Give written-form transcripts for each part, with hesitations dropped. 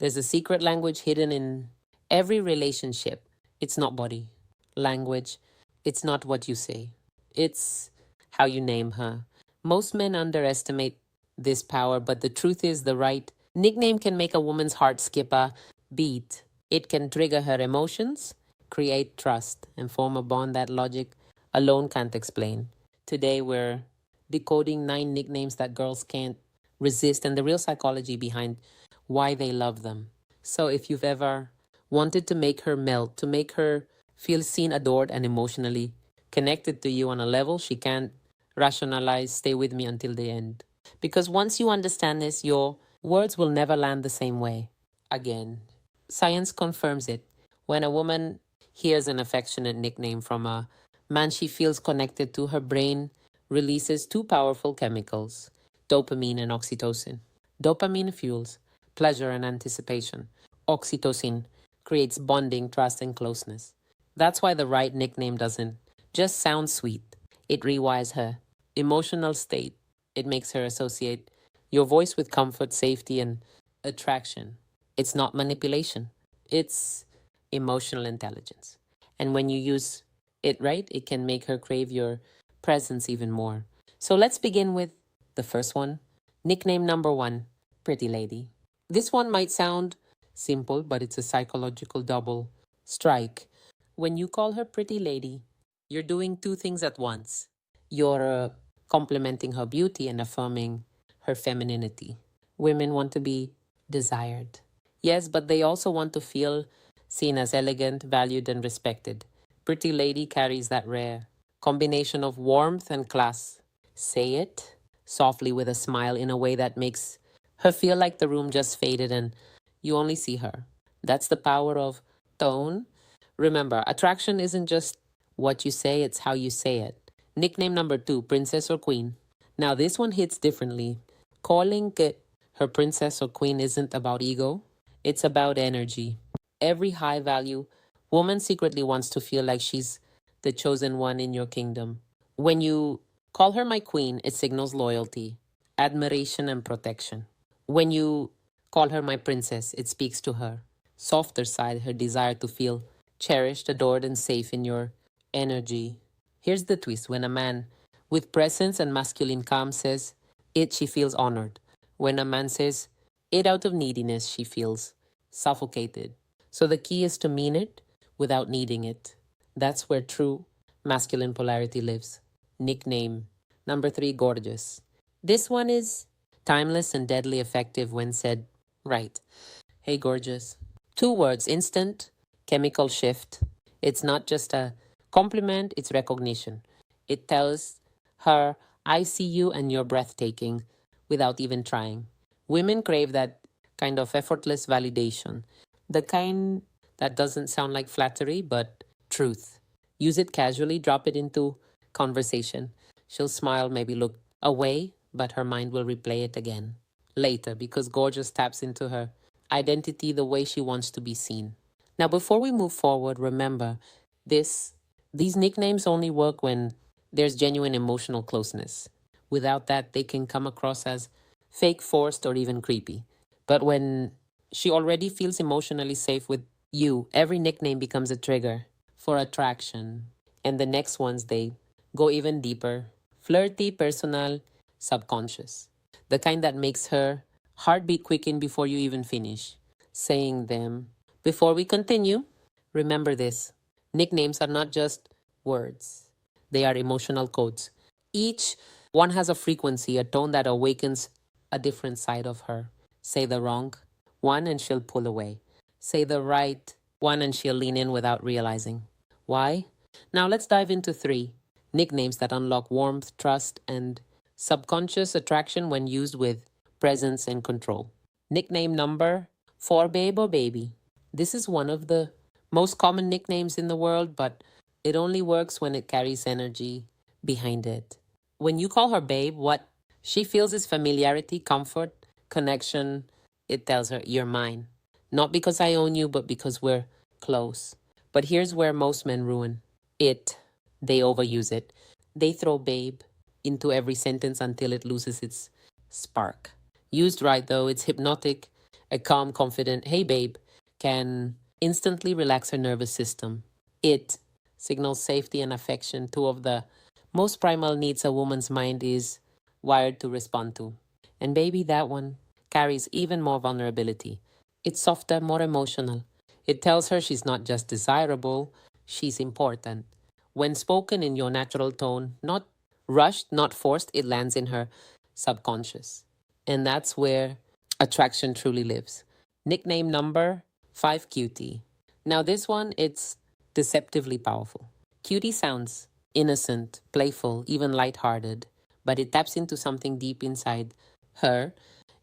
There's a secret language hidden in every relationship. It's not body language. It's not what you say. It's how you name her. Most men underestimate this power, but the truth is the right nickname can make a woman's heart skip a beat. It can trigger her emotions, create trust, and form a bond that logic alone can't explain. Today, we're decoding 9 nicknames that girls can't resist and the real psychology behind why they love them. So, if you've ever wanted to make her melt, to make her feel seen, adored, and emotionally connected to you on a level she can't rationalize, stay with me until the end. Because once you understand this, your words will never land the same way again. Science confirms it. When a woman hears an affectionate nickname from a man she feels connected to, her brain releases 2 powerful chemicals, dopamine and oxytocin. Dopamine fuels pleasure and anticipation. Oxytocin creates bonding, trust, and closeness. That's why the right nickname doesn't just sound sweet. It rewires her emotional state. It makes her associate your voice with comfort, safety, and attraction. It's not manipulation, it's emotional intelligence. And when you use it right, it can make her crave your presence even more. So let's begin with the first one. Nickname number 1, Pretty Lady. This one might sound simple, but it's a psychological double strike. When you call her Pretty Lady, you're doing 2 things at once. You're complimenting her beauty and affirming her femininity. Women want to be desired. Yes, but they also want to feel seen as elegant, valued, and respected. Pretty Lady carries that rare combination of warmth and class. Say it softly with a smile in a way that makes her feel like the room just faded and you only see her. That's the power of tone. Remember, attraction isn't just what you say, it's how you say it. Nickname number 2, Princess or Queen. Now, this one hits differently. Calling it her princess or queen isn't about ego, it's about energy. Every high value woman secretly wants to feel like she's the chosen one in your kingdom. When you call her my queen, it signals loyalty, admiration, and protection. When you call her my princess, it speaks to her softer side, her desire to feel cherished, adored, and safe in your energy. Here's the twist: when a man with presence and masculine calm says it, she feels honored. When a man says it out of neediness, she feels suffocated. So the key is to mean it without needing it. That's where true masculine polarity lives. Nickname number 3, Gorgeous. This one is timeless and deadly effective when said right. Hey, gorgeous. 2 words, instant chemical shift. It's not just a compliment, it's recognition. It tells her, I see you and you're breathtaking without even trying. Women crave that kind of effortless validation, the kind that doesn't sound like flattery but truth. Use it casually, drop it into conversation. She'll smile, maybe look away, but her mind will replay it again later because gorgeous taps into her identity the way she wants to be seen. Now, before we move forward, remember this these nicknames only work when there's genuine emotional closeness. Without that, they can come across as fake, forced, or even creepy. But when she already feels emotionally safe with you, every nickname becomes a trigger for attraction. And the next ones, they go even deeper: flirty, personal, subconscious. The kind that makes her heartbeat quicken before you even finish saying them. Before we continue, remember this: nicknames are not just words, they are emotional codes. Each one has a frequency, a tone that awakens a different side of her. Say the wrong one and she'll pull away. Say the right one and she'll lean in without realizing. Why? Now let's dive into 3 nicknames that unlock warmth, trust, and subconscious attraction when used with presence and control. Nickname number 4, Babe or Baby. This is one of the most common nicknames in the world, but it only works when it carries energy behind it. When you call her babe, what she feels is familiarity, comfort, connection. It tells her, you're mine. Not because I own you, but because we're close. But here's where most men ruin it. They overuse it. They throw babe into every sentence until it loses its spark. Used right, though, it's hypnotic A calm, confident, hey babe, can instantly relax her nervous system. It signals safety and affection, two of the most primal needs a woman's mind is wired to respond to. And baby, that one carries even more vulnerability. It's softer, more emotional. It tells her she's not just desirable, she's important. When spoken in your natural tone, not rushed, not forced, it lands in her subconscious. And that's where attraction truly lives. Nickname number 5, Cutie. Now this one, it's deceptively powerful. Cutie sounds innocent, playful, even lighthearted, but it taps into something deep inside her.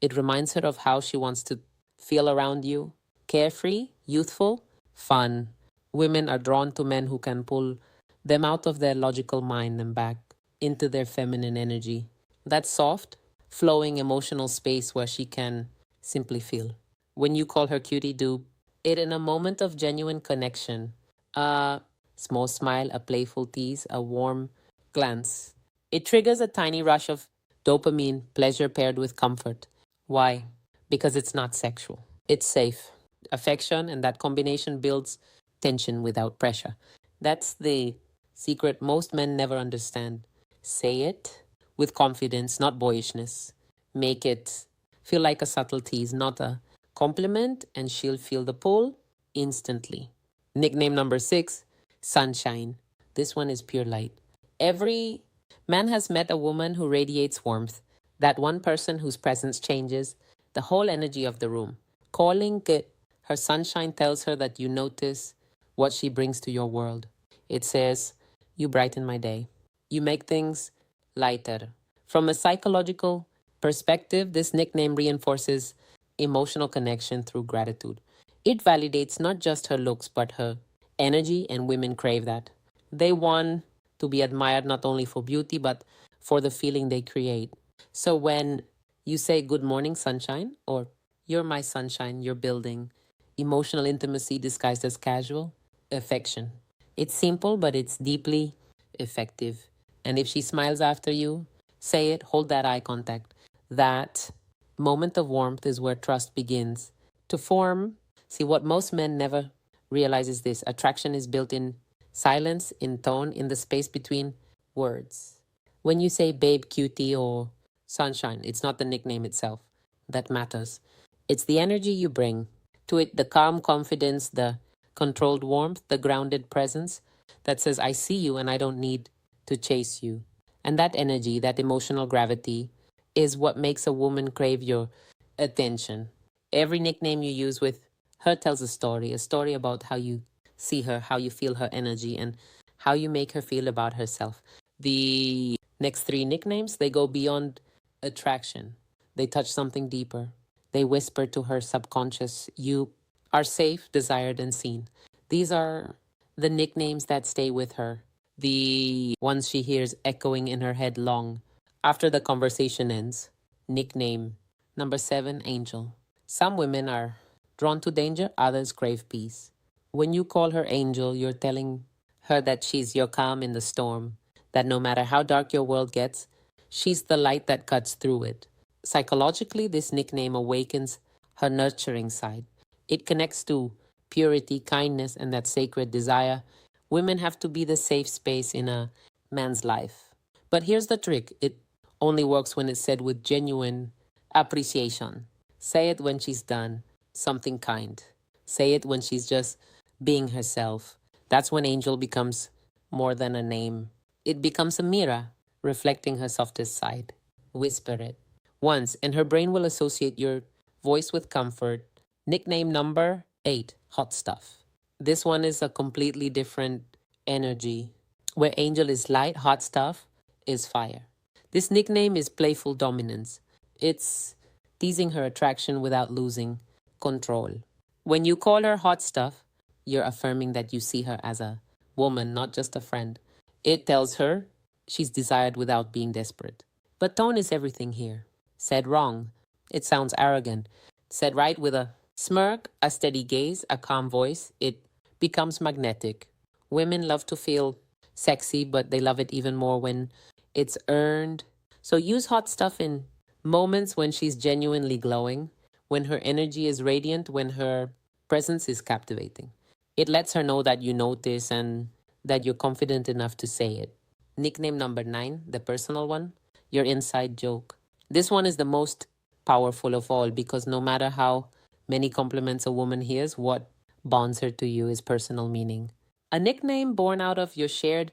It reminds her of how she wants to feel around you. Carefree, youthful, fun. Women are drawn to men who can pull them out of their logical mind and back into their feminine energy. That soft, flowing emotional space where she can simply feel. When you call her cutie, do it in a moment of genuine connection. A small smile, a playful tease, a warm glance. It triggers a tiny rush of dopamine, pleasure paired with comfort. Why? Because it's not sexual. It's safe. Affection, and that combination builds tension without pressure. That's the secret most men never understand. Say it with confidence, not boyishness. Make it feel like a subtle tease, not a compliment, and she'll feel the pull instantly. Nickname number 6, Sunshine. This one is pure light. Every man has met a woman who radiates warmth, that one person whose presence changes the whole energy of the room. Calling it her sunshine tells her that you notice what she brings to your world. It says, you brighten my day. You make things lighter. From a psychological perspective, this nickname reinforces emotional connection through gratitude. It validates not just her looks, but her energy, and women crave that. They want to be admired not only for beauty, but for the feeling they create. So when you say, good morning, sunshine, or you're my sunshine, you're building emotional intimacy disguised as casual affection. It's simple, but it's deeply effective. And if she smiles after you, say it, hold that eye contact. That moment of warmth is where trust begins to form. See, what most men never realize is this: attraction is built in silence, in tone, in the space between words. When you say babe, cutie, or sunshine, it's not the nickname itself that matters. It's the energy you bring to it, the calm confidence, the controlled warmth, the grounded presence that says, I see you and I don't need to chase you. And that energy, that emotional gravity, is what makes a woman crave your attention. Every nickname you use with her tells a story about how you see her, how you feel her energy, and how you make her feel about herself. The next 3 nicknames, they go beyond attraction. They touch something deeper. They whisper to her subconscious, you are safe, desired, and seen. These are the nicknames that stay with her, the ones she hears echoing in her head long after the conversation ends. Nickname number 7, Angel. Some women are drawn to danger, others crave peace. When you call her Angel, you're telling her that she's your calm in the storm, that no matter how dark your world gets, she's the light that cuts through it. Psychologically, this nickname awakens her nurturing side. It connects to purity, kindness, and that sacred desire. Women have to be the safe space in a man's life. But here's the trick: it only works when it's said with genuine appreciation. Say it when she's done something kind. Say it when she's just being herself. That's when Angel becomes more than a name. It becomes a mirror reflecting her softest side. Whisper it once, and her brain will associate your voice with comfort. Nickname number 8, Hot Stuff. This one is a completely different energy. Where Angel is light, Hot Stuff is fire. This nickname is playful dominance. It's teasing her attraction without losing control. When you call her Hot Stuff, you're affirming that you see her as a woman, not just a friend. It tells her she's desired without being desperate. But tone is everything here. Said wrong, it sounds arrogant. Said right, with a smirk, a steady gaze, a calm voice, it becomes magnetic. Women love to feel sexy, but they love it even more when it's earned. So use Hot Stuff in moments when she's genuinely glowing, when her energy is radiant, when her presence is captivating. It lets her know that you notice and that you're confident enough to say it. Nickname number 9, the personal one, your inside joke. This one is the most powerful of all because no matter how many compliments a woman hears, what bonds her to you is personal meaning. A nickname born out of your shared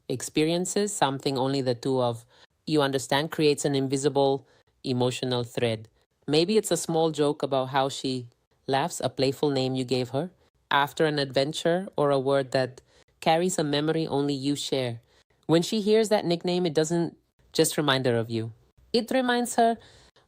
experiences, something only the two of you understand, creates an invisible emotional thread. Maybe it's a small joke about how she laughs, a playful name you gave her after an adventure, or a word that carries a memory only you share. When she hears that nickname, it doesn't just remind her of you, it reminds her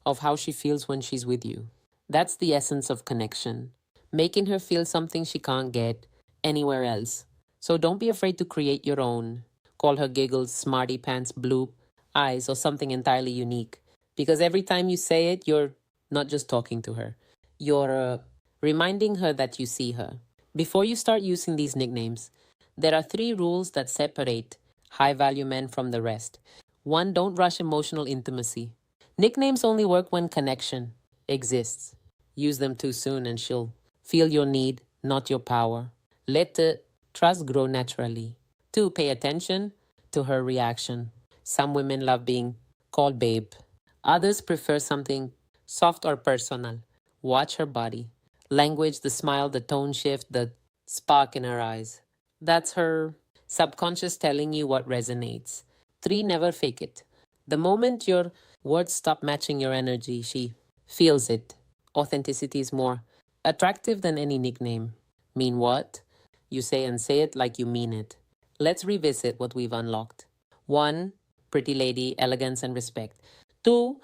of how she feels when she's with you. That's the essence of connection, making her feel something she can't get anywhere else. So don't be afraid to create your own. Call her giggles, smarty pants, blue eyes, or something entirely unique. Because every time you say it, you're not just talking to her, you're reminding her that you see her. Before you start using these nicknames, there are 3 rules that separate high value men from the rest. 1, don't rush emotional intimacy. Nicknames only work when connection exists. Use them too soon and she'll feel your need, not your power. Let the trust grow naturally. 2, pay attention to her reaction. Some women love being called babe. Others prefer something soft or personal. Watch her body. Language, the smile, the tone shift, the spark in her eyes. That's her subconscious telling you what resonates. 3, never fake it. The moment your words stop matching your energy, she feels it. Authenticity is more attractive than any nickname. Mean what? You say and say it like you mean it. Let's revisit what we've unlocked. 1, pretty lady, elegance and respect. 2,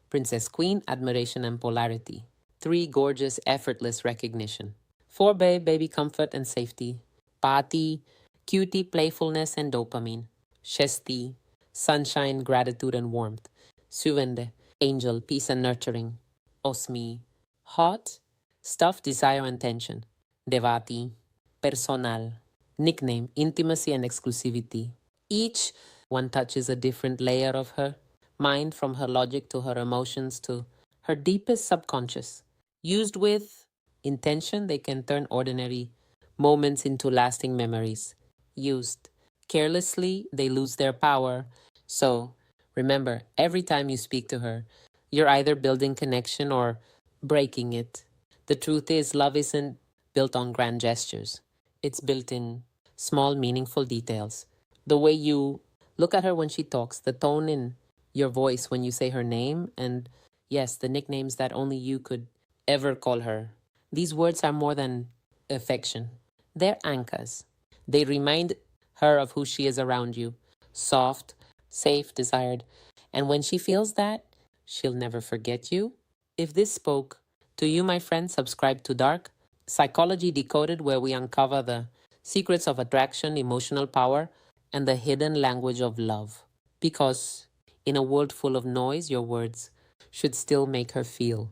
princess queen, admiration and polarity. 3, gorgeous, effortless recognition. 4, babe, baby comfort and safety. Party, cutie, playfulness and dopamine. Shesti, sunshine, gratitude and warmth. Suvende, angel, peace and nurturing. Osmi, hot, stuff, desire and tension. Devati, personal, nickname, intimacy and exclusivity. Each one touches a different layer of her mind, from her logic to her emotions to her deepest subconscious. Used with intention, they can turn ordinary moments into lasting memories. Used carelessly, they lose their power. So remember, every time you speak to her, you're either building connection or breaking it. The truth is, love isn't built on grand gestures, it's built in small, meaningful details. The way you look at her when she talks, the tone in your voice when you say her name, and yes, the nicknames that only you could ever call her. These words are more than affection, they're anchors. They remind her of who she is around you, soft, safe, desired. And when she feels that, she'll never forget you. If this spoke to you, my friend, subscribe to Dark Psychology Decoded, where we uncover the secrets of attraction, emotional power, and the hidden language of love. Because in a world full of noise, your words should still make her feel